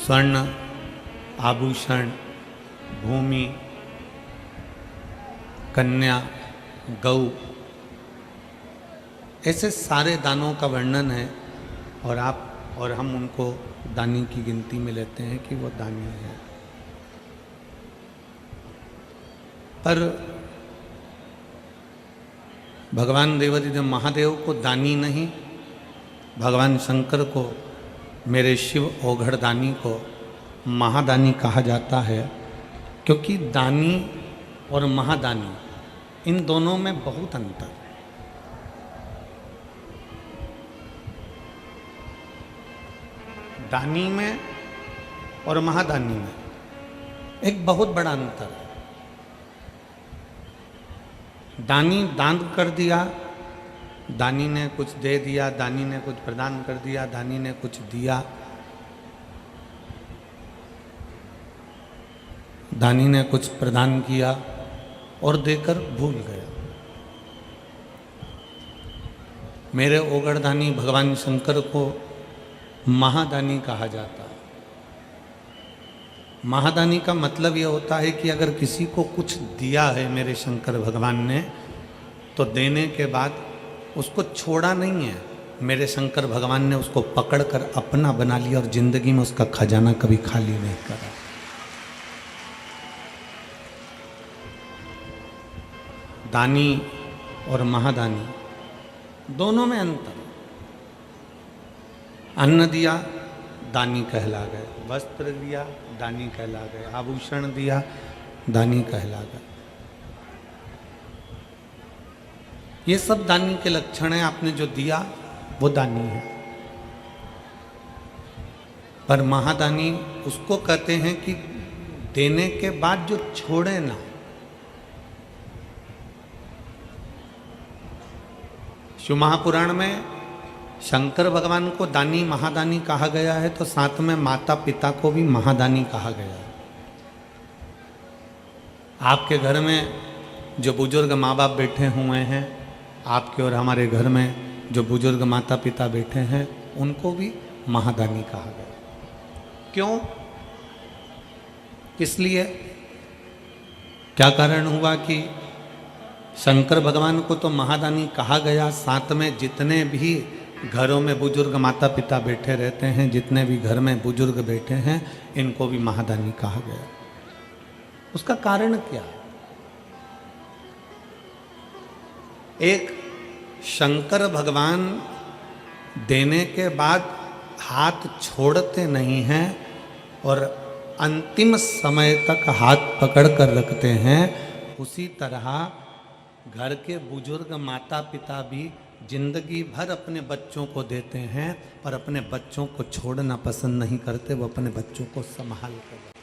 स्वर्ण, आभूषण, भूमि, कन्या, गौ, ऐसे सारे दानों का वर्णन है। और हम उनको दानी की गिनती में लेते हैं कि वो दानी है। पर भगवान देवाधिदेव महादेव को दानी नहीं, भगवान शंकर को, मेरे शिव ओघड़ दानी को महादानी कहा जाता है, क्योंकि दानी और महादानी इन दोनों में बहुत अंतर है। दानी में और महादानी में एक बहुत बड़ा अंतर है। दानी दान कर दिया, दानी ने कुछ दे दिया, दानी ने कुछ प्रदान कर दिया, दानी ने कुछ दिया, दानी ने कुछ प्रदान किया और देकर भूल गया। मेरे ओघड़ दानी भगवान शंकर को महादानी कहा जाता है। महादानी का मतलब यह होता है कि अगर किसी को कुछ दिया है मेरे शंकर भगवान ने, तो देने के बाद उसको छोड़ा नहीं है। मेरे शंकर भगवान ने उसको पकड़कर अपना बना लिया और जिंदगी में उसका खजाना कभी खाली नहीं करा। दानी और महादानी दोनों में अंतर। अन्न दिया, दानी कहला गए। वस्त्र दिया, दानी कहला गए। आभूषण दिया, दानी कहला गए। ये सब दानी के लक्षण हैं। आपने जो दिया वो दानी है। पर महादानी उसको कहते हैं कि देने के बाद जो छोड़े ना। शिव महापुराण में शंकर भगवान को दानी महादानी कहा गया है, तो साथ में माता पिता को भी महादानी कहा गया है। आपके घर में जो बुजुर्ग माँ बाप बैठे हुए हैं, आपके और हमारे घर में जो बुजुर्ग माता पिता बैठे हैं, उनको भी महादानी कहा गया। क्यों? इसलिए क्या कारण हुआ कि शंकर भगवान को तो महादानी कहा गया, साथ में जितने भी घरों में बुजुर्ग माता पिता बैठे रहते हैं, जितने भी घर में बुजुर्ग बैठे हैं, इनको भी महादानी कहा गया। उसका कारण क्या है? एक, शंकर भगवान देने के बाद हाथ छोड़ते नहीं हैं और अंतिम समय तक हाथ पकड़ कर रखते हैं। उसी तरह घर के बुजुर्ग माता पिता भी जिंदगी भर अपने बच्चों को देते हैं, पर अपने बच्चों को छोड़ना पसंद नहीं करते। वो अपने बच्चों को संभाल कर